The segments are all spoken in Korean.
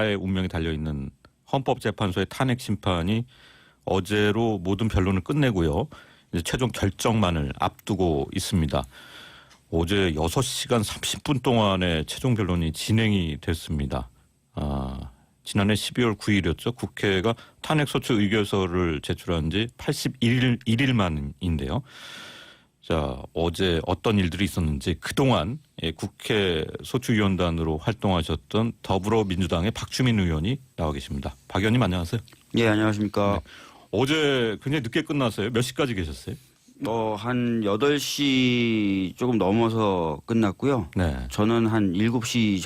의 운명이 달려있는 헌법재판소의 탄핵 심판이 어제로 모든 변론을 끝내고요. 이제 최종 결정만을 앞두고 있습니다. 어제 6시간 30분 동안의 최종 변론이 진행이 됐습니다. 지난해 12월 9일이었죠. 국회가 탄핵소추 의결서를 제출한 지 81일 만인데요. 자, 어제 어떤 일들이 있었는지 그동안 국회 소추위원단으로 활동하셨던 더불어민주당의 박주민 의원이 나와 계십니다. 박 의원님 안녕하세요. 예, 안녕하십니까. 네. 어제 굉장히 늦게 끝났어요. 몇 시까지 계셨어요? 한 8시 조금 넘어서 끝났고요. 네. 저는 한 7시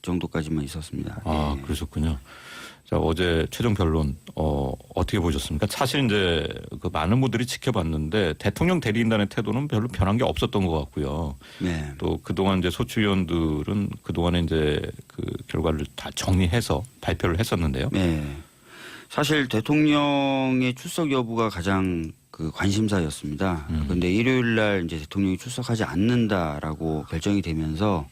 정도까지만 있었습니다. 예. 그러셨군요. 자, 어제 최종 변론 어떻게 보셨습니까? 사실 이제 그 많은 분들이 지켜봤는데 대통령 대리인단의 태도는 별로 변한 게 없었던 것 같고요. 네. 또 그동안 이제 소추위원들은 그동안에 이제 그 결과를 다 정리해서 발표를 했었는데요. 네. 사실 대통령의 출석 여부가 가장 그 관심사였습니다. 그런데 일요일 날 이제 대통령이 출석하지 않는다라고 결정이 되면서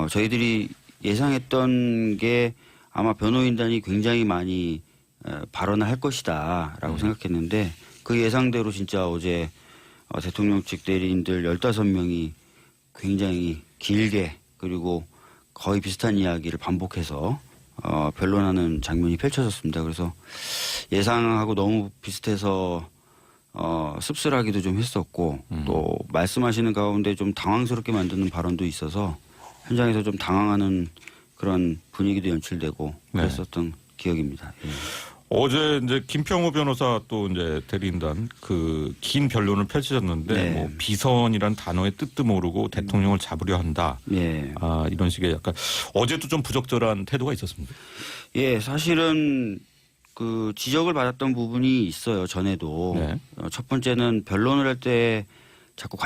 저희들이 예상했던 게 아마 변호인단이 굉장히 많이 발언을 할 것이다라고 생각했는데 그 예상대로 진짜 어제 대통령 측 대리인들 15명이 굉장히 길게 그리고 거의 비슷한 이야기를 반복해서 변론하는 장면이 펼쳐졌습니다. 그래서 예상하고 너무 비슷해서 씁쓸하기도 좀 했었고 또 말씀하시는 가운데 좀 당황스럽게 만드는 발언도 있어서 현장에서 좀 당황하는 그런 분위기도 연출되고 그랬었던 기억입니다. 예. 어제 이제 김평우 변호사 또 이제 대리인단 그 긴 변론을 펼치셨는데 네. 뭐 비선이란 단어의 뜻도 모르고 대통령을 잡으려 한다. 예. 이런 식의 약간 어제도 좀 부적절한 태도가 있었습니다. 예, 사실은 그 지적을 받았던 부분이 있어요. 전에도. 네. 첫 번째는 변론을 할 때 자꾸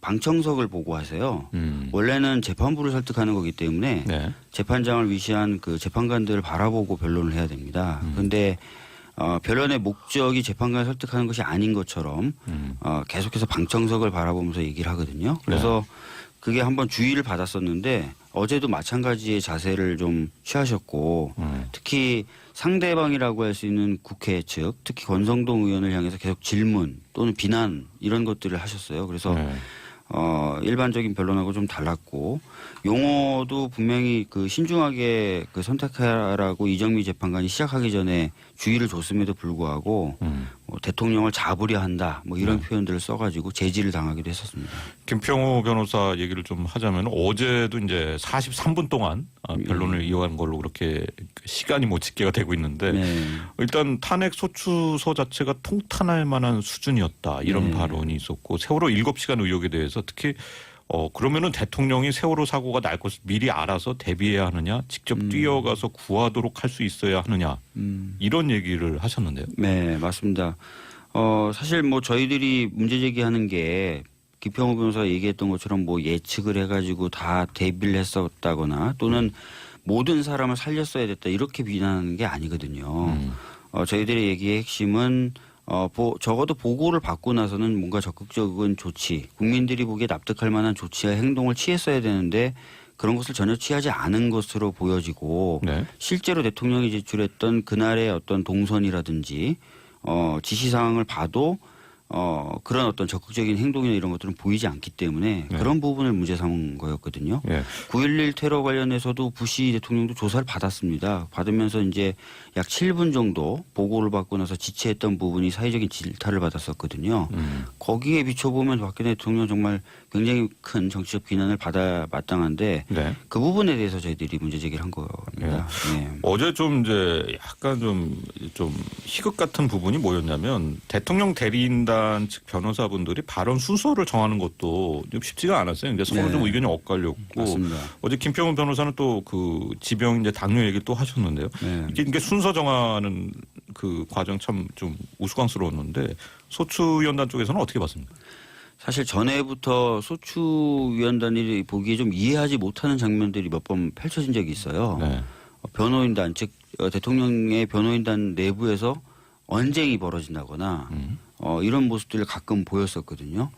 방청석을 보고 하세요. 원래는 재판부를 설득하는 거기 때문에 네. 재판장을 위시한 그 재판관들을 바라보고 변론을 해야 됩니다. 그런데 변론의 목적이 재판관을 설득하는 것이 아닌 것처럼 계속해서 방청석을 바라보면서 얘기를 하거든요. 그래서 그게 한번 주의를 받았었는데 어제도 마찬가지의 자세를 좀 취하셨고 특히 상대방이라고 할 수 있는 국회 측 특히 권성동 의원을 향해서 계속 질문 또는 비난 이런 것들을 하셨어요. 그래서 일반적인 변론하고 좀 달랐고 용어도 분명히 그 신중하게 그 선택하라고 이정미 재판관이 시작하기 전에 주의를 줬음에도 불구하고 뭐 대통령을 잡으려 한다 뭐 이런 표현들을 써가지고 제지를 당하기도 했었습니다. 김평우 변호사 얘기를 좀 하자면 어제도 이제 43분 동안 변론을 이어간 걸로 그렇게 시간이 뭐 집계가 되고 있는데 일단 탄핵 소추서 자체가 통탄할 만한 수준이었다 이런 발언이 있었고 세월호 7시간 의혹에 대해서 특히 그러면은 대통령이 세월호 사고가 날 것을 미리 알아서 대비해야 하느냐 직접 뛰어가서 구하도록 할 수 있어야 하느냐 이런 얘기를 하셨는데요. 네, 맞습니다. 사실 뭐 저희들이 문제 제기하는 게 김평우 변호사가 얘기했던 것처럼 뭐 예측을 해가지고 다 대비를 했었다거나 또는 모든 사람을 살렸어야 됐다 이렇게 비난하는 게 아니거든요. 저희들의 얘기의 핵심은 적어도 보고를 받고 나서는 뭔가 적극적인 조치, 국민들이 보기에 납득할 만한 조치와 행동을 취했어야 되는데 그런 것을 전혀 취하지 않은 것으로 보여지고 실제로 대통령이 제출했던 그날의 어떤 동선이라든지 지시사항을 봐도 그런 어떤 적극적인 행동이나 이런 것들은 보이지 않기 때문에 그런 부분을 문제 삼은 거였거든요. 9.11 테러 관련해서도 부시 대통령도 조사를 받았습니다. 받으면서 이제 약 7분 정도 보고를 받고 나서 지체했던 부분이 사회적인 질타를 받았었거든요. 거기에 비춰보면 박근혜 대통령 정말 굉장히 큰 정치적 비난을 받아 마땅한데 그 부분에 대해서 저희들이 문제 제기를 한 겁니다. 어제 좀 이제 약간 좀 희극 같은 부분이 뭐였냐면 대통령 대리인단 측 변호사분들이 발언 순서를 정하는 것도 좀 쉽지가 않았어요. 근데 서로 좀 의견이 엇갈렸고 맞습니다. 어제 김평우 변호사는 또 그 지병 이제 당뇨 얘기를 또 하셨는데요. 이게 순서 정하는 그 과정 참 좀 우스꽝스러웠는데 소추위원단 쪽에서는 어떻게 봤습니까? 사실 전에부터 소추위원단이 보기에 좀 이해하지 못하는 장면들이 몇 번 펼쳐진 적이 있어요. 변호인단 즉 대통령의 변호인단 내부에서 언쟁이 벌어진다거나 이런 모습들을 가끔 보였었거든요.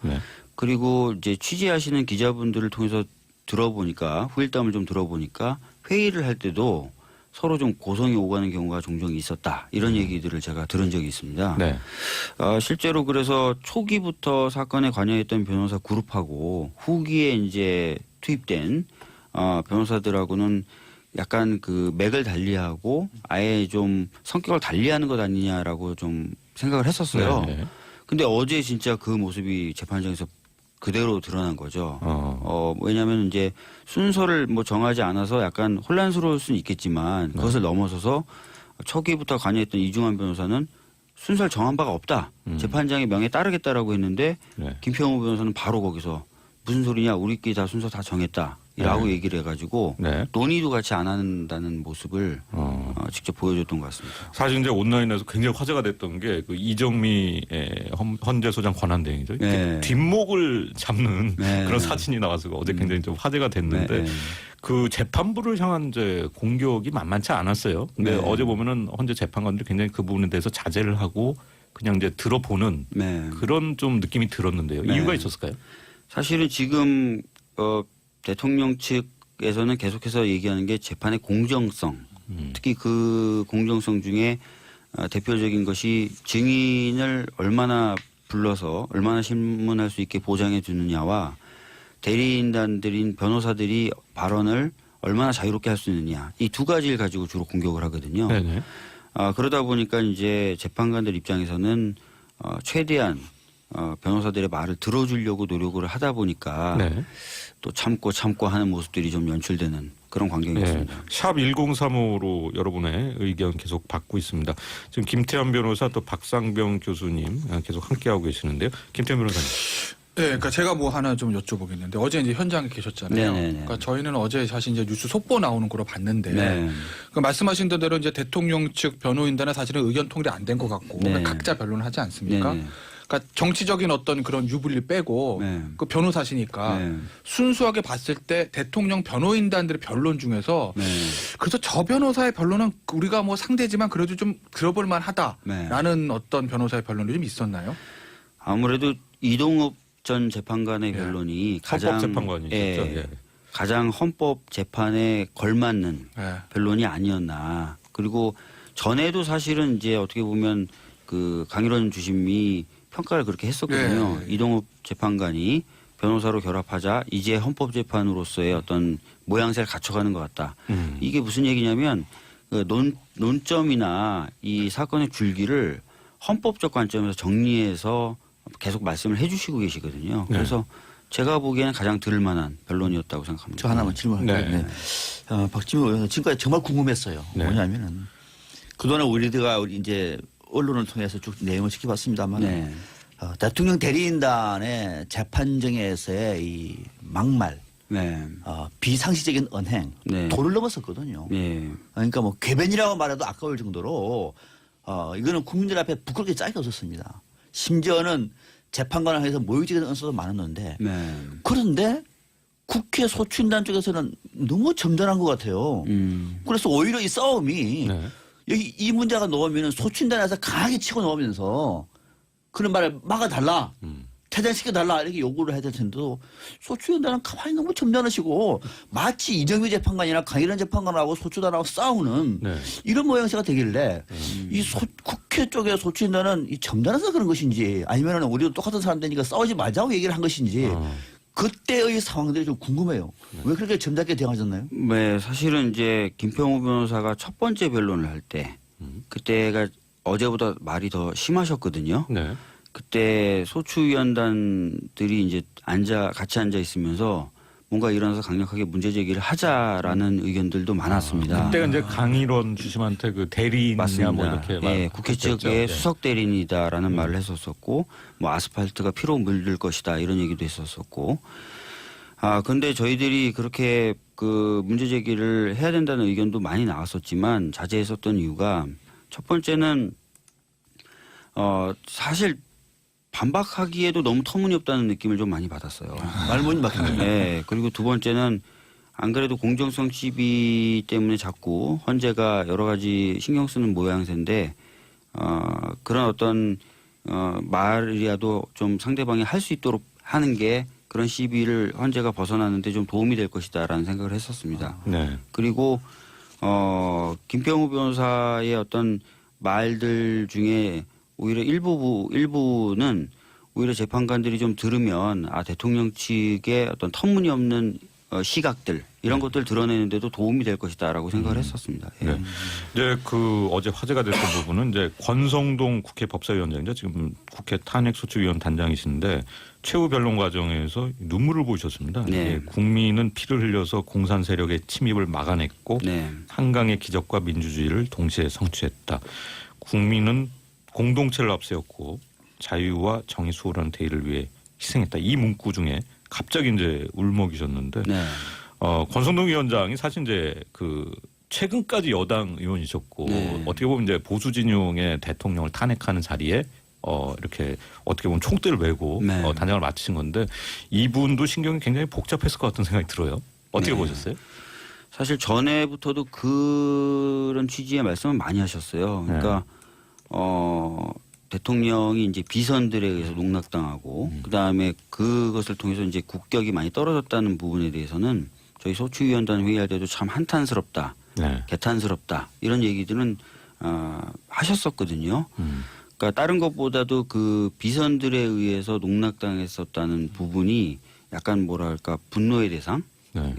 그리고 이제 취재하시는 기자분들을 통해서 들어보니까 후일담을 좀 들어보니까 회의를 할 때도 서로 좀 고성이 오가는 경우가 종종 있었다. 이런 얘기들을 제가 들은 적이 있습니다. 네. 실제로 그래서 초기부터 사건에 관여했던 변호사 그룹하고 후기에 이제 투입된 변호사들하고는 약간 그 맥을 달리하고 아예 좀 성격을 달리하는 것 아니냐라고 좀 생각을 했었어요. 네. 근데 어제 진짜 그 모습이 재판장에서 그대로 드러난 거죠. 왜냐하면 이제 순서를 뭐 정하지 않아서 약간 혼란스러울 수는 있겠지만 그것을 넘어서서 초기부터 관여했던 이중환 변호사는 순서를 정한 바가 없다. 재판장의 명에 따르겠다라고 했는데 네. 김평우 변호사는 바로 거기서 무슨 소리냐 우리끼리 다 순서 다 정했다. 라고 얘기를 해가지고 네. 논의도 같이 안 한다는 모습을 직접 보여줬던 것 같습니다. 사실 이제 온라인에서 굉장히 화제가 됐던 게 그 이정미 헌재소장 권한대행이죠. 네. 뒷목을 잡는 네. 그런 사진이 나와서 어제 굉장히 좀 화제가 됐는데 네. 그 재판부를 향한 이제 공격이 만만치 않았어요. 근데 네. 어제 보면은 헌재 재판관들이 굉장히 그 부분에 대해서 자제를 하고 그냥 이제 들어보는 네. 그런 좀 느낌이 들었는데요. 네. 이유가 있었을까요? 사실은 지금 대통령 측에서는 계속해서 얘기하는 게 재판의 공정성, 특히 그 공정성 중에 대표적인 것이 증인을 얼마나 불러서 얼마나 신문할 수 있게 보장해 주느냐와 대리인단들인 변호사들이 발언을 얼마나 자유롭게 할 수 있느냐 이 두 가지를 가지고 주로 공격을 하거든요. 네네. 그러다 보니까 이제 재판관들 입장에서는 최대한 변호사들의 말을 들어주려고 노력을 하다 보니까 네. 또 참고 하는 모습들이 좀 연출되는 그런 광경이었습니다. 네. 샵 1035로 여러분의 의견 계속 받고 있습니다. 지금 김태현 변호사 또 박상병 교수님 계속 함께하고 계시는데요. 김태현 변호사님. 네, 그러니까 제가 뭐 하나 좀 여쭤보겠는데 어제 이제 현장에 계셨잖아요. 네네네. 그러니까 저희는 어제 사실 이제 뉴스 속보 나오는 거로 봤는데 네. 그 말씀하신 대로 이제 대통령 측 변호인단은 사실은 의견 통일이 안 된 것 같고 네. 그러니까 각자 변론을 하지 않습니까? 네네. 그러니까 정치적인 어떤 그런 유불리 빼고 네. 그 변호사시니까 네. 순수하게 봤을 때 대통령 변호인단들의 변론 중에서 네. 그래서 저 변호사의 변론은 우리가 뭐 상대지만 그래도 좀 들어볼 네. 만하다라는 어떤 변호사의 변론이 좀 있었나요? 아무래도 이동욱 전 재판관의 변론이 가장 헌법재판관이셨죠. 예. 가장 헌법 재판에 걸맞는 네. 변론이 아니었나. 그리고 전에도 사실은 이제 어떻게 보면 그 강일원 주심이 평가를 그렇게 했었거든요. 네. 이동욱 재판관이 변호사로 결합하자 이제 헌법재판으로서의 어떤 모양새를 갖춰가는 것 같다. 이게 무슨 얘기냐면 그 논점이나 이 사건의 줄기를 헌법적 관점에서 정리해서 계속 말씀을 해주시고 계시거든요. 네. 그래서 제가 보기에는 가장 들을 만한 변론이었다고 생각합니다. 저 하나만 질문할게요. 네. 네. 박지민 의원 지금까지 정말 궁금했어요. 네. 뭐냐면은 그동안 우리가 이제 언론을 통해서 쭉 내용을 지켜봤습니다만 네. 대통령 대리인단의 재판정에서의 이 막말, 네. 비상식적인 언행, 네. 도를 넘었었거든요. 네. 그러니까 뭐 궤변이라고 말해도 아까울 정도로 이거는 국민들 앞에 부끄럽게 짝이 없었습니다. 심지어는 재판관을 향해서 모욕적인 언소도 많았는데 네. 그런데 국회 소추인단 쪽에서는 너무 점잖은 것 같아요. 그래서 오히려 이 싸움이 네. 여기 이 문제가 나오면 소추인단에서 강하게 치고 나오면서 그런 말을 막아달라. 퇴장시켜달라 이렇게 요구를 해야 될 텐데도 소추인단은 가만히 너무 점잖으시고 마치 이정미 재판관이나 강일원 재판관하고 소추단하고 싸우는 네. 이런 모양새가 되길래 이 국회 쪽의 소추인단은 이 점잖아서 그런 것인지 아니면 우리도 똑같은 사람들이니까 싸우지 말자고 얘기를 한 것인지 그때의 상황들이 좀 궁금해요. 왜 그렇게 점잖게 대응하셨나요? 네, 사실은 이제 김평우 변호사가 첫 번째 변론을 할 때 그때가 어제보다 말이 더 심하셨거든요. 네. 그때 소추위원단들이 이제 같이 앉아 있으면서 뭔가 일어나서 강력하게 문제 제기를 하자라는 의견들도 많았습니다. 그때가 이제 강일원 주심한테 그 대리인이냐 맞습니다. 뭐 이렇게 예, 국회 그랬죠. 측의 네. 수석 대리인이다라는 말을 했었었고, 뭐 아스팔트가 피로 물들 것이다 이런 얘기도 했었었고, 근데 저희들이 그렇게 그 문제 제기를 해야 된다는 의견도 많이 나왔었지만 자제했었던 이유가 첫 번째는 사실 반박하기에도 너무 터무니없다는 느낌을 좀 많이 받았어요. 말문이 막히네요. 네. 그리고 두 번째는 안 그래도 공정성 시비 때문에 자꾸 헌재가 여러 가지 신경 쓰는 모양새인데 그런 어떤 말이라도 좀 상대방이 할 수 있도록 하는 게 그런 시비를 헌재가 벗어나는데 좀 도움이 될 것이다라는 생각을 했었습니다. 네. 그리고 김평우 변호사의 어떤 말들 중에 오히려 일부는 오히려 재판관들이 좀 들으면 대통령 측의 어떤 터무니없는 시각들 이런 것들 드러내는데도 도움이 될 것이다라고 생각을 했었습니다. 예. 네. 이제 그 어제 화제가 됐던 부분은 이제 권성동 국회 법사위원장이죠. 지금 국회 탄핵소추위원 단장이신데 최후 변론 과정에서 눈물을 보이셨습니다. 네. 예, 국민은 피를 흘려서 공산 세력의 침입을 막아냈고 네. 한강의 기적과 민주주의를 동시에 성취했다. 국민은 공동체를 앞세웠고 자유와 정의 수호라는 대의를 위해 희생했다. 이 문구 중에 갑자기 이제 울먹이셨는데 네. 권성동 위원장이 사실 이제 그 최근까지 여당 의원이셨고 네. 어떻게 보면 이제 보수 진영의 대통령을 탄핵하는 자리에 이렇게 어떻게 보면 총대를 메고 네. 단장을 맡으신 건데 이분도 신경이 굉장히 복잡했을 것 같은 생각이 들어요. 어떻게 네. 보셨어요? 사실 전에부터도 그런 취지의 말씀을 많이 하셨어요. 그러니까 대통령이 이제 비선들에 의해서 농락당하고 그다음에 그것을 통해서 이제 국격이 많이 떨어졌다는 부분에 대해서는 저희 소추위원단 회의할 때도 참 한탄스럽다, 네. 개탄스럽다 이런 얘기들은 하셨었거든요. 그러니까 다른 것보다도 그 비선들에 의해서 농락당했었다는 부분이 약간 뭐랄까 분노의 대상 네.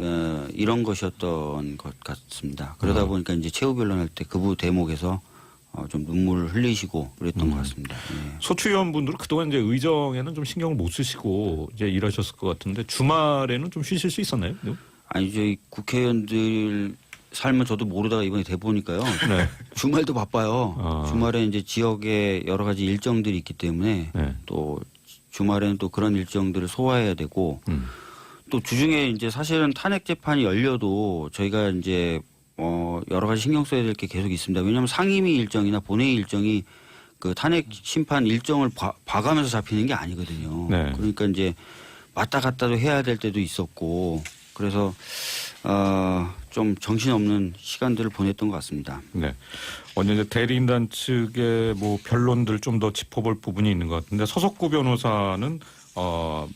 이런 것이었던 것 같습니다. 그러다 보니까 이제 최후 변론할 때 그 대목에서 좀 눈물을 흘리시고 그랬던 것 같습니다. 네. 소추위원분들은 그동안 이제 의정에는 좀 신경을 못 쓰시고 이제 일하셨을 것 같은데 주말에는 좀 쉬실 수 있었나요? 아니 저희 국회의원들 삶을 저도 모르다가 이번에 돼 보니까요. 네. 주말도 바빠요. 주말에 이제 지역에 여러 가지 일정들이 있기 때문에 네. 또 주말에는 또 그런 일정들을 소화해야 되고 또 주중에 이제 사실은 탄핵 재판이 열려도 저희가 이제 여러 가지 신경 써야 될 게 계속 있습니다. 왜냐하면 상임위 일정이나 본회의 일정이 그 탄핵 심판 일정을 봐가면서 잡히는 게 아니거든요. 네. 그러니까 이제 왔다 갔다도 해야 될 때도 있었고 그래서 좀 정신없는 시간들을 보냈던 것 같습니다. 네. 어제 이제 대리인단 측의 뭐 변론들 좀 더 짚어볼 부분이 있는 것 같은데 서석구 변호사는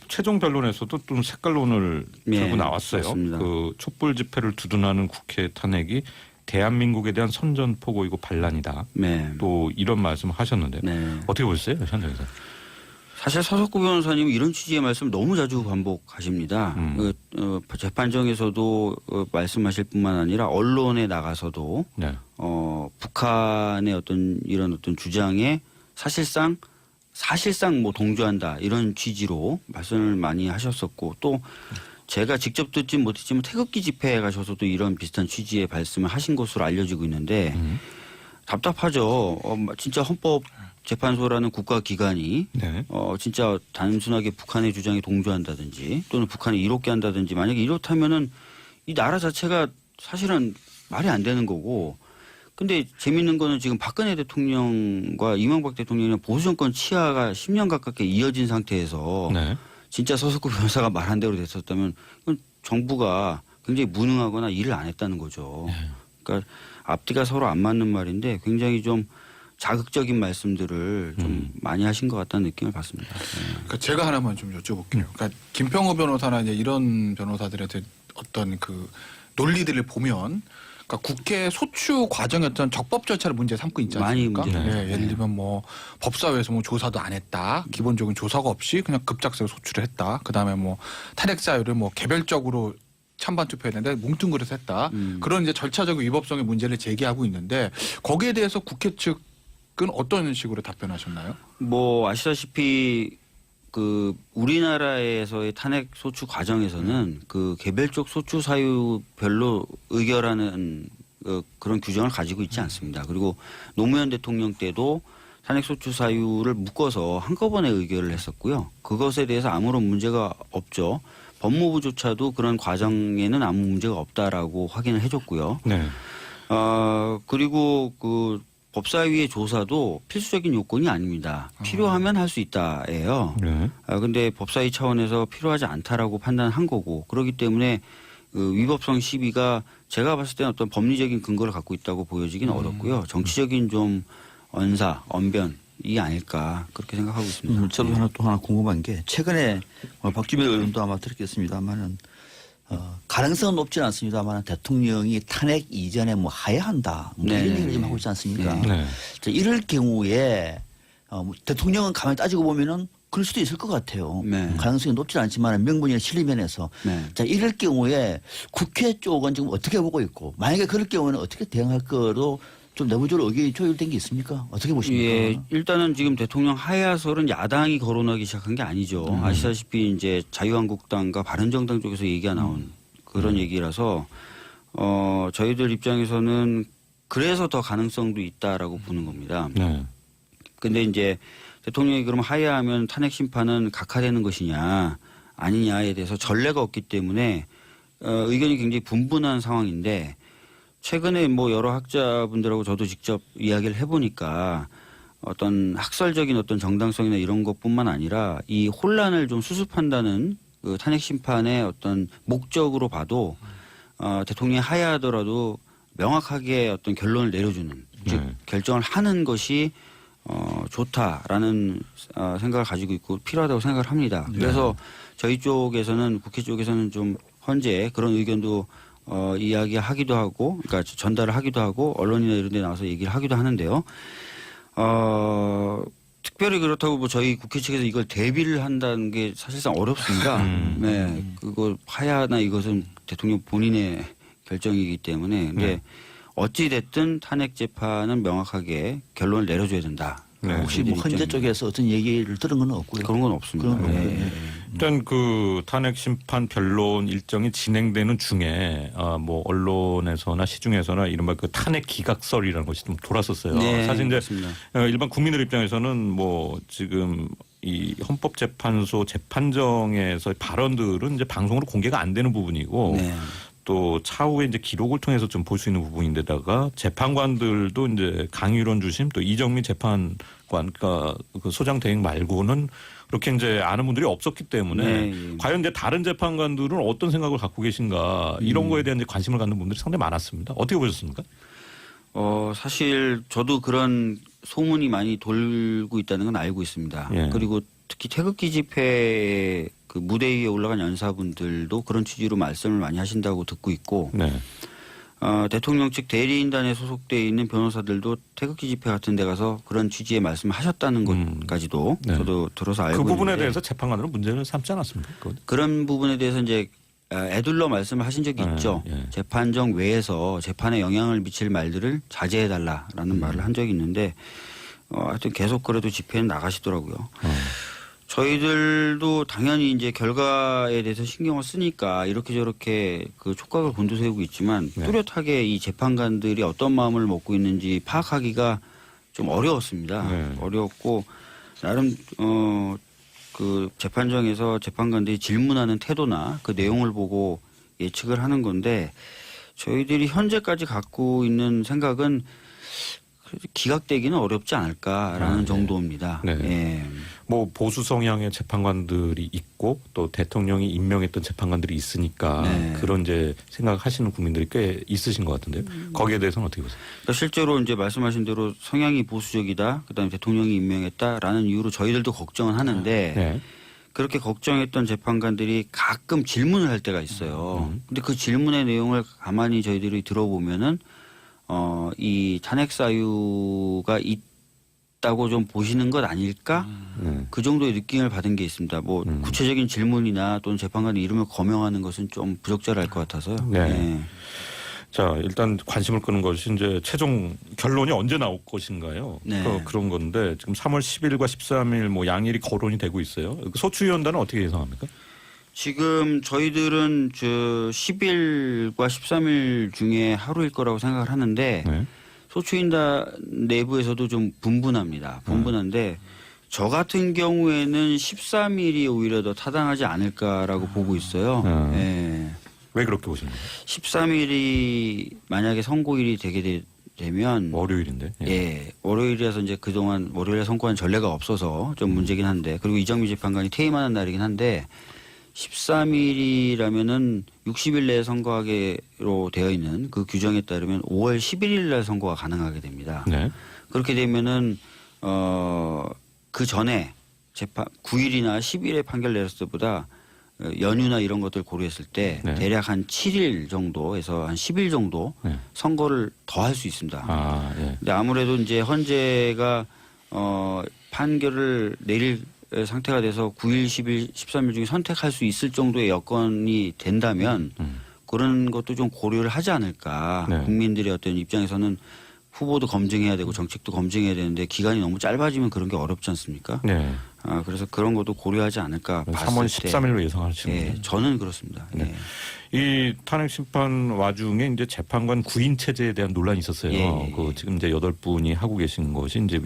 최종 변론에서도 좀 색깔론을 네, 들고 나왔어요. 맞습니다. 그 촛불 집회를 두둔하는 국회 탄핵이 대한민국에 대한 선전포고이고 반란이다. 네. 또 이런 말씀을 하셨는데 네. 어떻게 보셨어요, 현장에서? 사실 서석구 변호사님은 이런 취지의 말씀 너무 자주 반복하십니다. 재판정에서도 말씀하실 뿐만 아니라 언론에 나가서도 네. 북한의 이런 주장에 사실상 뭐 동조한다 이런 취지로 말씀을 많이 하셨었고 또 제가 직접 듣진 못했지만 태극기 집회에 가셔서도 이런 비슷한 취지의 말씀을 하신 것으로 알려지고 있는데 답답하죠. 진짜 헌법재판소라는 국가기관이 네. 진짜 단순하게 북한의 주장에 동조한다든지 또는 북한을 이롭게 한다든지 만약에 이렇다면은 이 나라 자체가 사실은 말이 안 되는 거고 근데 재밌는 거는 지금 박근혜 대통령과 이명박 대통령의 보수 정권 치하가 10년 가깝게 이어진 상태에서 네. 진짜 서석구 변호사가 말한 대로 됐었다면 그건 정부가 굉장히 무능하거나 일을 안 했다는 거죠. 그러니까 앞뒤가 서로 안 맞는 말인데 굉장히 좀 자극적인 말씀들을 좀 많이 하신 것 같다는 느낌을 받습니다. 네. 그러니까 제가 하나만 좀 여쭤볼게요. 그러니까 김평우 변호사나 이제 이런 변호사들한테 어떤 그 논리들을 보면 그러니까 국회 소추 과정의 어떤 적법 절차를 문제 삼고 있지 많이 않습니까? 문제죠. 예, 예를 들면 뭐 법사위에서 뭐 조사도 안 했다. 기본적인 조사가 없이 그냥 급작스레 소추를 했다. 그다음에 뭐 탄핵 사유를 뭐 개별적으로 찬반 투표했는데 뭉뚱그려서 했다. 그런 이제 절차적 위법성의 문제를 제기하고 있는데 거기에 대해서 국회 측은 어떤 식으로 답변하셨나요? 뭐 아시다시피 그 우리나라에서의 탄핵 소추 과정에서는 그 개별적 소추 사유 별로 의결하는 그런 규정을 가지고 있지 않습니다. 그리고 노무현 대통령 때도 탄핵 소추 사유를 묶어서 한꺼번에 의결을 했었고요. 그것에 대해서 아무런 문제가 없죠. 법무부조차도 그런 과정에는 아무 문제가 없다라고 확인을 해줬고요. 네. 그리고 그 법사위의 조사도 필수적인 요건이 아닙니다. 필요하면 할 수 있다예요. 네. 근데 법사위 차원에서 필요하지 않다라고 판단한 거고 그렇기 때문에 그 위법성 시비가 제가 봤을 때는 어떤 법리적인 근거를 갖고 있다고 보여지긴 어렵고요. 정치적인 좀 언변 아닐까 그렇게 생각하고 있습니다. 저도 하나 궁금한 게 최근에 박주민 의원도 아마 들었겠습니다만은 가능성은 높지는 않습니다만 대통령이 탄핵 이전에 뭐 하야한다 뭐 이런 네. 얘기를 좀 하고 있지 않습니까? 네. 자, 이럴 경우에 대통령은 가만히 따지고 보면은 그럴 수도 있을 것 같아요. 네. 가능성이 높지 않지만 명분이나 실리 면에서 네. 자 이럴 경우에 국회 쪽은 지금 어떻게 보고 있고 만약에 그럴 경우는 어떻게 대응할 거로 좀 내부적으로 의견이 조율된 게 있습니까? 어떻게 보십니까? 예, 일단은 지금 대통령 하야설은 야당이 거론하기 시작한 게 아니죠. 아시다시피 이제 자유한국당과 바른정당 쪽에서 얘기가 나온 그런 얘기라서 저희들 입장에서는 그래서 더 가능성도 있다라고 보는 겁니다. 네. 근데 이제 대통령이 그럼 하야하면 탄핵 심판은 각하되는 것이냐 아니냐에 대해서 전례가 없기 때문에 의견이 굉장히 분분한 상황인데 최근에 뭐 여러 학자분들하고 저도 직접 이야기를 해보니까 어떤 학설적인 어떤 정당성이나 이런 것뿐만 아니라 이 혼란을 좀 수습한다는 그 탄핵 심판의 어떤 목적으로 봐도 대통령이 하야하더라도 명확하게 어떤 결론을 내려주는 즉 네. 결정을 하는 것이 좋다라는 생각을 가지고 있고 필요하다고 생각을 합니다. 그래서 저희 쪽에서는 국회 쪽에서는 좀 현재 그런 의견도 이야기하기도 하고, 그러니까 전달을 하기도 하고 언론이나 이런 데 나와서 얘기를 하기도 하는데요. 특별히 그렇다고 뭐 저희 국회 측에서 이걸 대비를 한다는 게 사실상 어렵습니다. 네, 그거 하야나 이것은 대통령 본인의 결정이기 때문에. 근데 어찌 됐든 탄핵 재판은 명확하게 결론을 내려줘야 된다. 네. 혹시 뭐 헌재 쪽에서 어떤 얘기를 들은 건 없고요. 그런 건 없습니다. 그런 건 네. 없고요. 일단 그 탄핵 심판 변론 일정이 진행되는 중에 뭐 언론에서나 시중에서나 이른바 그 탄핵 기각설이라는 것이 좀 돌았었어요. 네, 사실 이제 맞습니다. 일반 국민들 입장에서는 뭐 지금 이 헌법재판소 재판정에서의 발언들은 이제 방송으로 공개가 안 되는 부분이고 네. 또 차후에 이제 기록을 통해서 좀 볼 수 있는 부분인데다가 재판관들도 이제 강유론 주심 또 이정민 재판관 그러니까 그 소장 대행 말고는 그렇게 이제 아는 분들이 없었기 때문에 네. 과연 이제 다른 재판관들은 어떤 생각을 갖고 계신가 이런 거에 대한 이제 관심을 갖는 분들이 상당히 많았습니다. 어떻게 보셨습니까? 사실 저도 그런 소문이 많이 돌고 있다는 건 알고 있습니다. 예. 그리고 특히 태극기 집회 그 무대 위에 올라간 연사분들도 그런 취지로 말씀을 많이 하신다고 듣고 있고 네. 대통령 측 대리인단에 소속돼 있는 변호사들도 태극기 집회 같은 데 가서 그런 취지의 말씀을 하셨다는 것까지도 네. 저도 들어서 알고 그 부분에 있는데 대해서 재판관들은 문제를 삼지 않았습니까? 그건? 그런 부분에 대해서 이제 애둘러 말씀을 하신 적이 있죠. 예. 재판정 외에서 재판에 영향을 미칠 말들을 자제해달라라는 말을 한 적이 있는데 하여튼 계속 그래도 집회는 나가시더라고요. 저희들도 당연히 이제 결과에 대해서 신경을 쓰니까 이렇게 저렇게 그 촉각을 곤두세우고 있지만 네. 뚜렷하게 이 재판관들이 어떤 마음을 먹고 있는지 파악하기가 좀 어려웠습니다. 네. 어려웠고 나름 그 재판정에서 재판관들이 질문하는 태도나 그 내용을 보고 예측을 하는 건데 저희들이 현재까지 갖고 있는 생각은 그래도 기각되기는 어렵지 않을까라는 네. 정도입니다. 네. 예. 뭐 보수 성향의 재판관들이 있고 또 대통령이 임명했던 재판관들이 있으니까 네. 그런 이제 생각하시는 국민들이 꽤 있으신 것 같은데요. 거기에 대해서는 어떻게 보세요? 그러니까 실제로 이제 말씀하신 대로 성향이 보수적이다, 그다음에 대통령이 임명했다라는 이유로 저희들도 걱정은 하는데 네. 그렇게 걱정했던 재판관들이 가끔 질문을 할 때가 있어요. 근데 그 질문의 내용을 가만히 저희들이 들어보면은 이 탄핵 사유가 있다고 좀 보시는 것 아닐까? 네. 그 정도의 느낌을 받은 게 있습니다. 뭐 구체적인 질문이나 또는 재판관의 이름을 거명하는 것은 좀 부적절할 것 같아서요. 네. 네. 자, 일단 관심을 끄는 것이 이제 최종 결론이 언제 나올 것인가요? 네. 그런 건데 지금 3월 10일과 13일 뭐 양일이 거론이 되고 있어요. 소추위원단은 어떻게 예상합니까? 지금 저희들은 10일과 13일 중에 하루일 거라고 생각을 하는데 네. 소추인단 내부에서도 좀 분분합니다. 분분한데 저 같은 경우에는 13일이 오히려 더 타당하지 않을까라고 보고 있어요. 예. 왜 그렇게 보시는 거예요? 13일이 만약에 선고일이 되게 되면 월요일인데. 예, 월요일이라서 이제 그동안 월요일에 선고한 전례가 없어서 좀 문제긴 한데 그리고 이정미 재판관이 퇴임하는 날이긴 한데 13일이라면은 60일 내에 선고하기로 되어 있는 그 규정에 따르면 5월 11일 날 선고가 가능하게 됩니다. 네. 그렇게 되면은 그 전에 재판 9일이나 10일에 판결 내렸을 때보다 연휴나 이런 것들 고려했을 때 네. 대략 한 7일 정도에서 한 10일 정도 네. 선고를 더 할 수 있습니다. 아, 예. 근데 아무래도 이제 헌재가 판결을 내릴 상태가 돼서 9일, 10일, 13일 중에 선택할 수 있을 정도의 여건이 된다면 그런 것도 좀 고려를 하지 않을까. 네. 국민들의 어떤 입장에서는 후보도 검증해야 되고 정책도 검증해야 되는데 기간이 너무 짧아지면 그런 게 어렵지 않습니까? 네. 그래서 그런 것도 고려하지 않을까 봤을 3월 때. 13일로 예상하시는군요. 예, 저는 그렇습니다. 네. 예. 이 탄핵 심판 와중에 이제 재판관 구인 체제에 대한 논란이 있었어요. 예. 그 지금 이제 8분이 하고 계신 것이 이제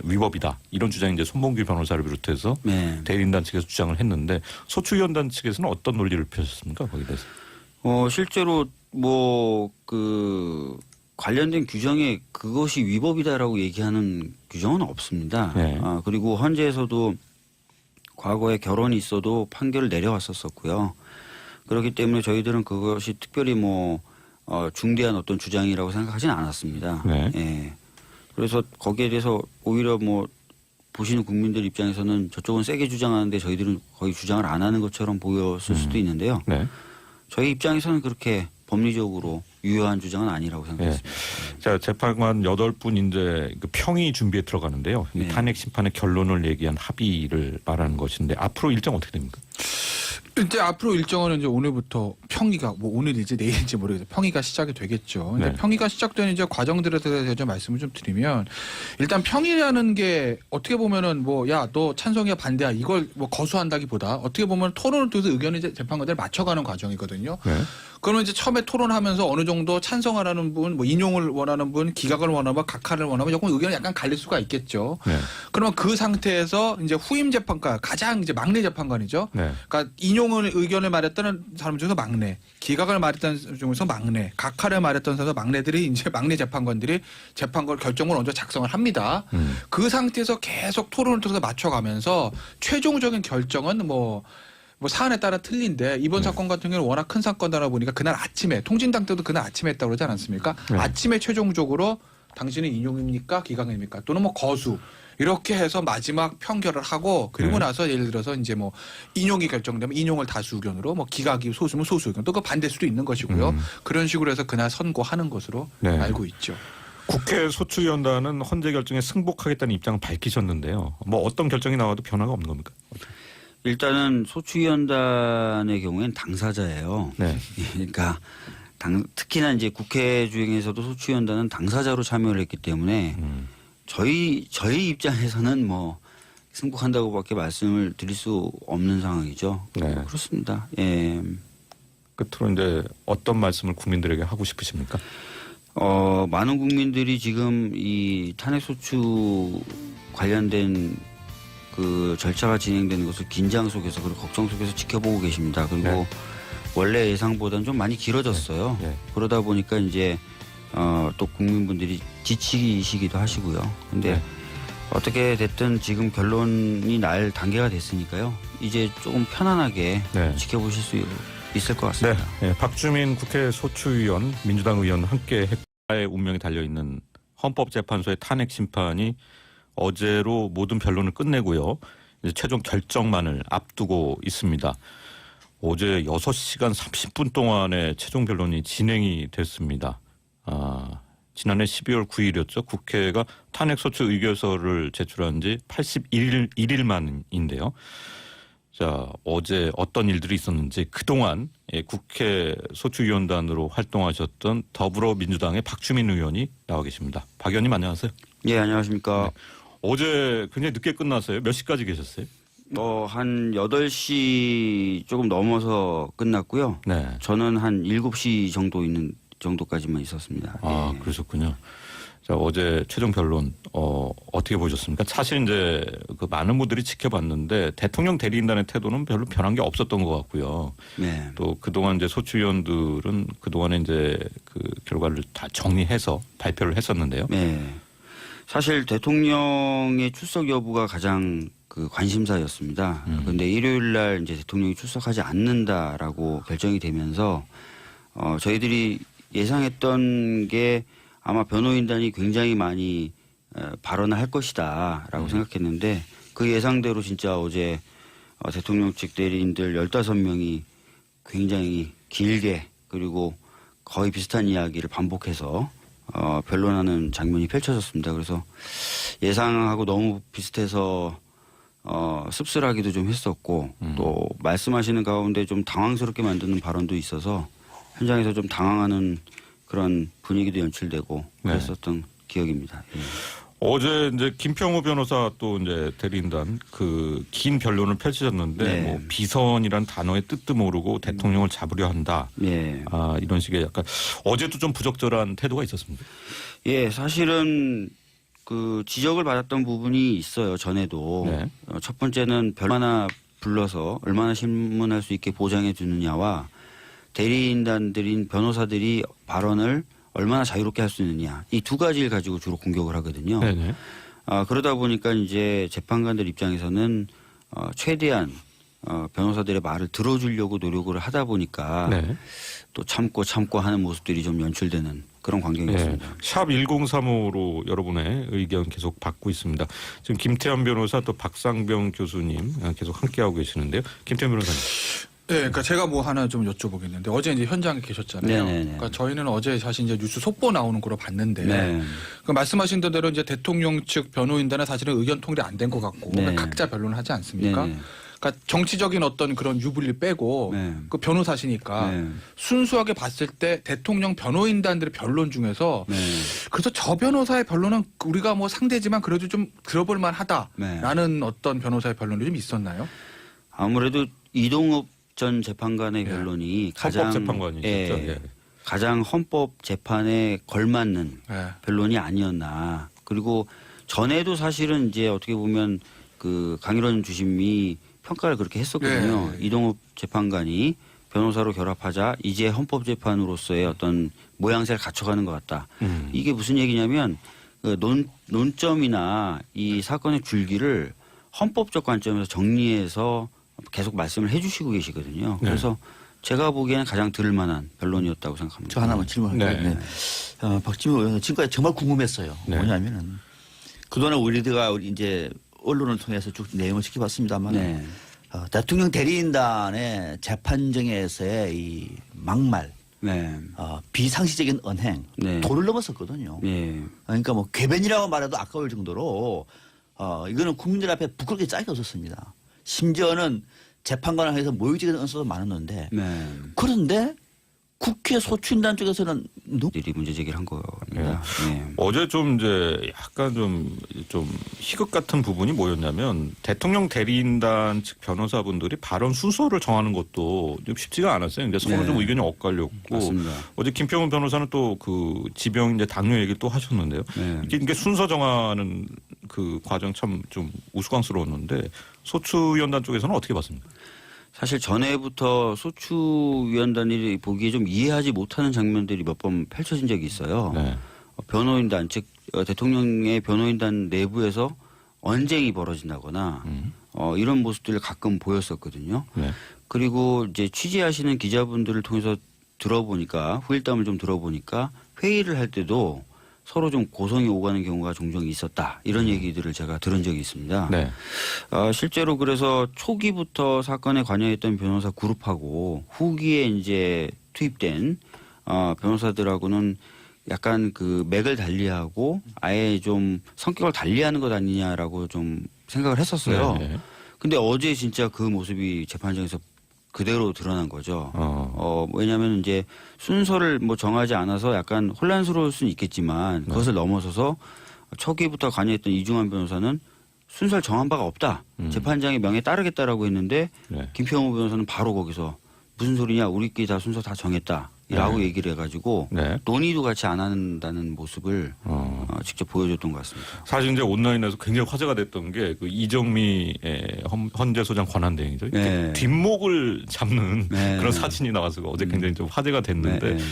위법이다. 이런 주장이 이제 손봉규 변호사를 비롯해서 네. 대리인단 측에서 주장을 했는데 소추위원단 측에서는 어떤 논리를 펴셨습니까? 거기에 대해서. 실제로 관련된 규정에 그것이 위법이다라고 얘기하는 규정은 없습니다. 네. 그리고 헌재에서도 과거에 결혼이 있어도 판결을 내려왔었었고요. 그렇기 때문에 저희들은 그것이 특별히 중대한 어떤 주장이라고 생각하지는 않았습니다. 네. 예. 그래서 거기에 대해서 오히려 보시는 국민들 입장에서는 저쪽은 세게 주장하는데 저희들은 거의 주장을 안 하는 것처럼 보였을 수도 있는데요. 네. 저희 입장에서는 그렇게 법리적으로 유효한 주장은 아니라고 생각했습니다. 자, 재판관 8분 이제 그 평의 준비에 들어가는데요. 이 네. 탄핵 심판의 결론을 얘기한 합의를 말하는 것인데 앞으로 일정 어떻게 됩니까? 이제 앞으로 일정은 이제 오늘부터 평의가 오늘일지 내일인지 모르겠어요. 평의가 시작이 되겠죠. 근데 네. 평의가 시작되는 이제 과정들에 대해서 좀 말씀을 좀 드리면 일단 평의라는 게 어떻게 보면은 야 너 찬성이야 반대야 이걸 거수한다기보다 어떻게 보면 토론을 통해서 의견을 이제 재판관들 맞춰가는 과정이거든요. 네. 그러면 이제 처음에 토론하면서 어느 정도 찬성하라는 분, 인용을 원하는 분, 기각을 원하는 분, 각하를 원하면 조금 의견이 약간 갈릴 수가 있겠죠. 네. 그러면 그 상태에서 이제 후임 재판관, 가장 이제 막내 재판관이죠. 네. 그러니까 인용을 의견을 말했던 사람 중에서 막내, 기각을 말했던 사람 중에서 막내, 각하를 말했던 사람 막내들이 이제 막내 재판관들이 재판관 결정을 먼저 작성을 합니다. 그 상태에서 계속 토론을 통해서 맞춰가면서 최종적인 결정은 사안에 따라 틀린데 이번 사건 같은 경우는 워낙 큰 사건이다 보니까 그날 아침에 통진당 때도 그날 아침에 했다고 그러지 않았습니까? 네. 아침에 최종적으로 당신은 인용입니까? 기각입니까? 또는 거수 이렇게 해서 마지막 평결을 하고 그리고 네. 나서 예를 들어서 이제 인용이 결정되면 인용을 다수 의견으로 기각이 소수면 소수 의견 또 그 반대 수도 있는 것이고요. 그런 식으로 해서 그날 선고하는 것으로 네. 알고 있죠. 국회 소추위원단은 헌재 결정에 승복하겠다는 입장을 밝히셨는데요. 어떤 결정이 나와도 변화가 없는 겁니까? 일단은 소추위원단의 경우에는 당사자예요. 네. 그러니까 특히나 이제 국회 중에서도 소추위원단은 당사자로 참여를 했기 때문에 저희 입장에서는 승복한다고밖에 말씀을 드릴 수 없는 상황이죠. 네. 그렇습니다. 예. 끝으로 이제 어떤 말씀을 국민들에게 하고 싶으십니까? 많은 국민들이 지금 이 탄핵소추 관련된 그 절차가 진행되는 것을 긴장 속에서 그리고 걱정 속에서 지켜보고 계십니다. 그리고 네. 원래 예상보다는 좀 많이 길어졌어요. 네. 그러다 보니까 이제 또 국민분들이 지치시기도 하시고요. 근데 네. 어떻게 됐든 지금 결론이 날 단계가 됐으니까요. 이제 조금 편안하게 네. 지켜보실 수 있을 것 네. 같습니다. 네. 박주민 국회 소추위원, 민주당 의원 함께 핵과의 운명이 달려있는 헌법재판소의 탄핵 심판이 어제로 모든 변론을 끝내고요. 이제 최종 결정만을 앞두고 있습니다. 어제 6시간 30분 동안의 최종 변론이 진행이 됐습니다. 지난해 12월 9일이었죠. 국회가 탄핵소추 의결서를 제출한 지 81일 만인데요. 자, 어제 어떤 일들이 있었는지 그동안 국회 소추위원단으로 활동하셨던 더불어민주당의 박주민 의원이 나와 계십니다. 박 의원님 안녕하세요. 예, 안녕하십니까. 네. 어제 굉장히 늦게 끝났어요. 몇 시까지 계셨어요? 한 8시 조금 넘어서 끝났고요. 네. 저는 한 7시 정도까지만 있었습니다. 예. 그러셨군요. 자, 어제 최종 변론 어떻게 보셨습니까? 사실 이제 그 많은 분들이 지켜봤는데 대통령 대리인단의 태도는 별로 변한 게 없었던 것 같고요. 네. 또 그동안 이제 소추위원들은 그동안에 이제 그 결과를 다 정리해서 발표를 했었는데요. 네. 사실 대통령의 출석 여부가 가장 그 관심사였습니다. 그런데 일요일 날 이제 대통령이 출석하지 않는다라고 결정이 되면서 저희들이 예상했던 게 아마 변호인단이 굉장히 많이 발언을 할 것이다라고 생각했는데 그 예상대로 진짜 어제 대통령 측 대리인들 15명이 굉장히 길게 그리고 거의 비슷한 이야기를 반복해서 변론하는 장면이 펼쳐졌습니다. 그래서 예상하고 너무 비슷해서 씁쓸하기도 좀 했었고 또 말씀하시는 가운데 좀 당황스럽게 만드는 발언도 있어서 현장에서 좀 당황하는 그런 분위기도 연출되고 그랬었던 기억입니다. 예. 어제 이제 김평우 변호사 또 이제 대리인단 그 긴 변론을 펼치셨는데 네. 뭐 비선이란 단어의 뜻도 모르고 대통령을 잡으려 한다. 예. 이런 식의 약간 어제도 좀 부적절한 태도가 있었습니다. 예, 사실은 그 지적을 받았던 부분이 있어요. 전에도. 네. 첫 번째는 얼마나 불러서 얼마나 신문할 수 있게 보장해 주느냐와 대리인단들인 변호사들이 발언을 얼마나 자유롭게 할 수 있느냐. 이 두 가지를 가지고 주로 공격을 하거든요. 네네. 그러다 보니까 이제 재판관들 입장에서는 최대한 변호사들의 말을 들어주려고 노력을 하다 보니까 네. 또 참고 하는 모습들이 좀 연출되는 그런 광경이었습니다. 네. 샵 1035로 여러분의 의견 계속 받고 있습니다. 지금 김태현 변호사 또 박상병 교수님 계속 함께하고 계시는데요. 김태현 변호사님. 네, 그러니까 제가 뭐 하나 좀 여쭤보겠는데 어제 이제 현장에 계셨잖아요. 네네네. 그러니까 저희는 어제 사실 이제 뉴스 속보 나오는 거로 봤는데 네. 그 말씀하신 대로 이제 대통령 측 변호인단은 사실은 의견 통일이 안 된 것 같고 네. 그러니까 각자 변론을 하지 않습니까? 네네. 그러니까 정치적인 어떤 그런 유불리 빼고 네. 그 변호사시니까 네. 순수하게 봤을 때 대통령 변호인단들의 변론 중에서 네. 그래서 저 변호사의 변론은 우리가 뭐 상대지만 그래도 좀 들어볼 네. 만하다라는 어떤 변호사의 변론이 좀 있었나요? 아무래도 이동욱 전 재판관의 변론이 가장 헌법재판관이셨죠. 예. 가장 헌법 재판에 걸맞는 네. 변론이 아니었나. 그리고 전에도 사실은 이제 어떻게 보면 그 강일원 주심이 평가를 그렇게 했었거든요. 예. 이동욱 재판관이 변호사로 결합하자 이제 헌법재판으로서의 어떤 모양새를 갖춰가는 것 같다. 이게 무슨 얘기냐면 그 논점이나 이 사건의 줄기를 헌법적 관점에서 정리해서 계속 말씀을 해주시고 계시거든요. 그래서 제가 보기에는 가장 들을 만한 변론이었다고 생각합니다. 저 하나만 질문할게요. 네. 네. 박지민 의원 지금까지 정말 궁금했어요. 네. 뭐냐면은 그동안 우리가 이제 언론을 통해서 쭉 내용을 지켜봤습니다만 네. 대통령 대리인단의 재판정에서의 이 막말, 네. 비상식적인 언행, 네. 도를 넘었었거든요. 네. 그러니까 뭐 궤변이라고 말해도 아까울 정도로 이거는 국민들 앞에 부끄럽게 짝이 없었습니다. 심지어는 재판관을 해서 모욕적인 언서도 많았는데 네. 그런데 국회 소추인단 쪽에서는 들이 문제 제기를 한 겁니다. 네. 어제 좀 이제 약간 좀 희극 같은 부분이 뭐였냐면 대통령 대리인단 측 변호사분들이 발언 순서를 정하는 것도 좀 쉽지가 않았어요. 근데 서로 네. 좀 의견이 엇갈렸고 맞습니다. 어제 김평훈 변호사는 또 그 지병 이제 당뇨 얘기를 또 하셨는데요. 네. 이게 순서 정하는 그 과정 참 좀 우스꽝스러웠는데 소추위원단 쪽에서는 어떻게 봤습니까? 사실 전에부터 소추위원단이 보기에 좀 이해하지 못하는 장면들이 몇 번 펼쳐진 적이 있어요. 네. 변호인단 즉 대통령의 변호인단 내부에서 언쟁이 벌어진다거나 이런 모습들을 가끔 보였었거든요. 네. 그리고 이제 취재하시는 기자분들을 통해서 들어보니까 후일담을 좀 들어보니까 회의를 할 때도 서로 좀 고성이 오가는 경우가 종종 있었다. 이런 얘기들을 제가 들은 적이 있습니다. 네. 실제로 그래서 초기부터 사건에 관여했던 변호사 그룹하고 후기에 이제 투입된 변호사들하고는 약간 그 맥을 달리하고 아예 좀 성격을 달리하는 것 아니냐라고 좀 생각을 했었어요. 네. 근데 어제 진짜 그 모습이 재판장에서 그대로 드러난 거죠. 어. 왜냐하면 이제 순서를 뭐 정하지 않아서 약간 혼란스러울 수는 있겠지만 그것을 넘어서서 초기부터 관여했던 이중환 변호사는 순서를 정한 바가 없다. 재판장의 명에 따르겠다라고 했는데 네. 김평우 변호사는 바로 거기서 무슨 소리냐 우리끼리 다 순서 다 정했다. 라고 얘기를 해가지고 네. 논의도 같이 안 한다는 모습을 직접 보여줬던 것 같습니다. 사실 이제 온라인에서 굉장히 화제가 됐던 게 그 이정미의 헌재소장 권한대행이죠. 네. 뒷목을 잡는 네. 그런 사진이 나와서 어제 굉장히 좀 화제가 됐는데 네.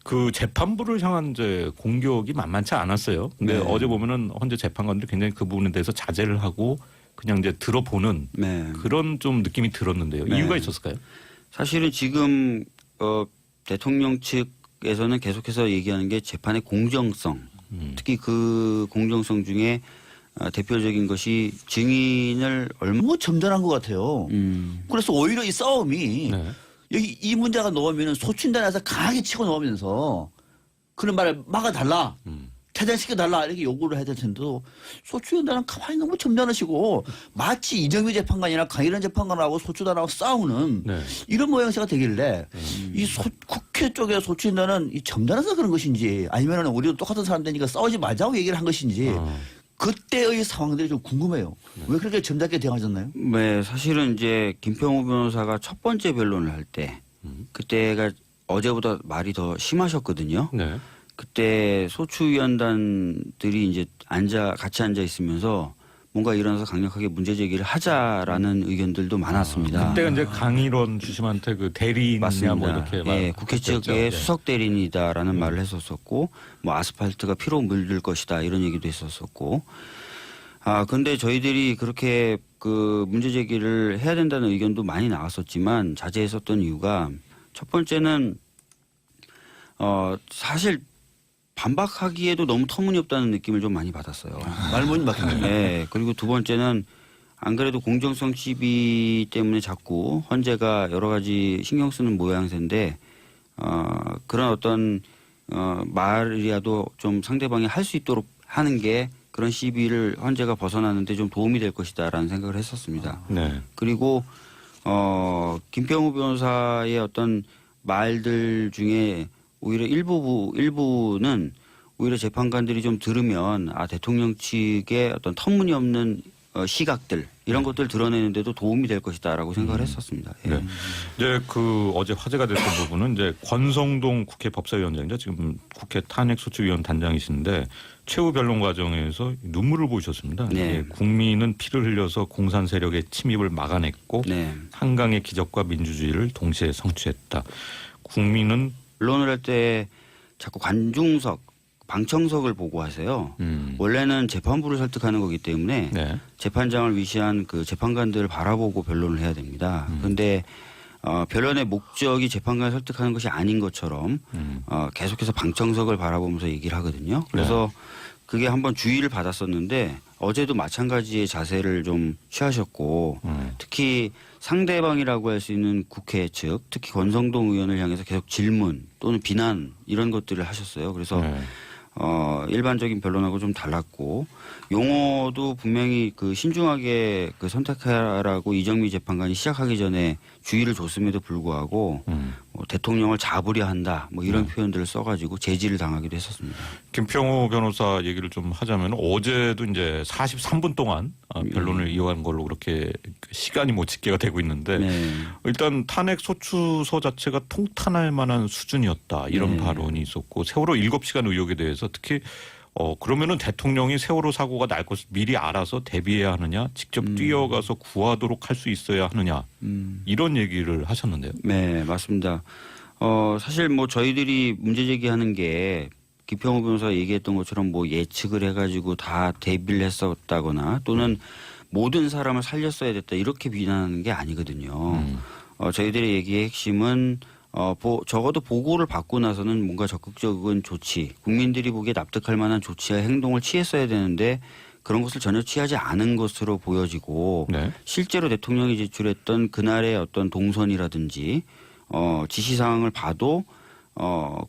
그 재판부를 향한 이제 공격이 만만치 않았어요. 근데 네. 어제 보면은 헌재 재판관들이 굉장히 그 부분에 대해서 자제를 하고 그냥 이제 들어보는 네. 그런 좀 느낌이 들었는데요. 네. 이유가 있었을까요? 사실은 지금 대통령 측에서는 계속해서 얘기하는 게 재판의 공정성 특히 그 공정성 중에 대표적인 것이 증인을 너무 점잖은 것 같아요. 그래서 오히려 이 싸움이 네. 여기 이 문제가 나오면은 소추인단에서 강하게 치고 나오면서 그런 말을 막아달라. 퇴장시켜달라 이렇게 요구를 해야 될 텐데도 소추위원단은 가만히 너무 점잖으시고 마치 이정미 재판관이나 강일원 재판관하고 소추단하고 싸우는 네. 이런 모양새가 되길래 이 국회 쪽의 소추위원단은 이 점잖아서 그런 것인지 아니면 우리도 똑같은 사람들이니까 싸우지 말자고 얘기를 한 것인지 그때의 상황들이 좀 궁금해요. 왜 그렇게 점잖게 대응하셨나요? 네, 사실은 이제 김평우 변호사가 첫 번째 변론을 할 때 그때가 어제보다 말이 더 심하셨거든요. 네. 그때 소추위원단들이 이제 같이 앉아 있으면서 뭔가 일어나서 강력하게 문제 제기를 하자라는 의견들도 많았습니다. 그때가 이제 강일원 주심한테 그 대리인이냐 맞습니다. 뭐 이렇게 예, 국회 했었죠. 측의 네. 수석 대리인이다라는 말을 했었었고, 뭐 아스팔트가 피로 물들 것이다 이런 얘기도 했었었고, 근데 저희들이 그렇게 그 문제 제기를 해야 된다는 의견도 많이 나왔었지만 자제했었던 이유가 첫 번째는 사실 반박하기에도 너무 터무니없다는 느낌을 좀 많이 받았어요. 말문이 막히네요. 네. 그리고 두 번째는 안 그래도 공정성 시비 때문에 자꾸 헌재가 여러 가지 신경 쓰는 모양새인데 그런 어떤 말이라도 좀 상대방이 할 수 있도록 하는 게 그런 시비를 헌재가 벗어나는데 좀 도움이 될 것이다라는 생각을 했었습니다. 네. 그리고 김평우 변호사의 어떤 말들 중에 오히려 일부는 오히려 재판관들이 좀 들으면 대통령 측의 어떤 터무니없는 시각들 이런 것들 드러내는데도 도움이 될 것이다라고 생각을 했었습니다. 예. 네. 이제 그 어제 화제가 됐던 부분은 이제 권성동 국회 법사위원장이죠. 지금 국회 탄핵소추위원 단장이신데 최후 변론 과정에서 눈물을 보이셨습니다. 네. 예, 국민은 피를 흘려서 공산 세력의 침입을 막아냈고 네. 한강의 기적과 민주주의를 동시에 성취했다. 국민은 변론을 할 때 자꾸 관중석, 방청석을 보고 하세요. 원래는 재판부를 설득하는 거기 때문에 네. 재판장을 위시한 그 재판관들을 바라보고 변론을 해야 됩니다. 그런데 변론의 목적이 재판관을 설득하는 것이 아닌 것처럼 계속해서 방청석을 바라보면서 얘기를 하거든요. 그래서 그게 한번 주의를 받았었는데 어제도 마찬가지의 자세를 좀 취하셨고 특히 상대방이라고 할 수 있는 국회 측 특히 권성동 의원을 향해서 계속 질문 또는 비난 이런 것들을 하셨어요. 그래서 네. 일반적인 변론하고 좀 달랐고 용어도 분명히 그 신중하게 그 선택하라고 이정미 재판관이 시작하기 전에 주의를 줬음에도 불구하고 뭐 대통령을 잡으려 한다 뭐 이런 표현들을 써가지고 제지를 당하기도 했었습니다. 김평우 변호사 얘기를 좀 하자면 어제도 이제 43분 동안 변론을 이어간 걸로 그렇게 시간이 뭐 집계가 되고 있는데 네. 일단 탄핵 소추서 자체가 통탄할 만한 수준이었다 이런 발언이 있었고 세월호 7시간 의혹에 대해서 특히 그러면은 대통령이 세월호 사고가 날 것을 미리 알아서 대비해야 하느냐 직접 뛰어가서 구하도록 할 수 있어야 하느냐 이런 얘기를 하셨는데요. 네, 맞습니다. 사실 뭐 저희들이 문제 제기하는 게 김평우 변호사가 얘기했던 것처럼 뭐 예측을 해가지고 다 대비를 했었다거나 또는 모든 사람을 살렸어야 됐다 이렇게 비난하는 게 아니거든요. 저희들의 얘기의 핵심은 적어도 보고를 받고 나서는 뭔가 적극적인 조치, 국민들이 보기에 납득할 만한 조치와 행동을 취했어야 되는데 그런 것을 전혀 취하지 않은 것으로 보여지고 네. 실제로 대통령이 제출했던 그날의 어떤 동선이라든지 지시사항을 봐도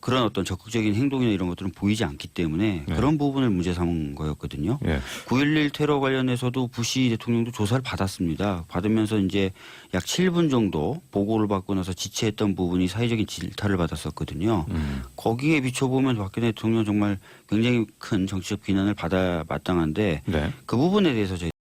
그런 어떤 적극적인 행동이나 이런 것들은 보이지 않기 때문에 네. 그런 부분을 문제 삼은 거였거든요. 예. 9.11 테러 관련해서도 부시 대통령도 조사를 받았습니다. 받으면서 이제 약 7분 정도 보고를 받고 나서 지체했던 부분이 사회적인 질타를 받았었거든요. 거기에 비춰보면 박근혜 대통령 정말 굉장히 큰 정치적 비난을 받아 마땅한데 네. 그 부분에 대해서 저희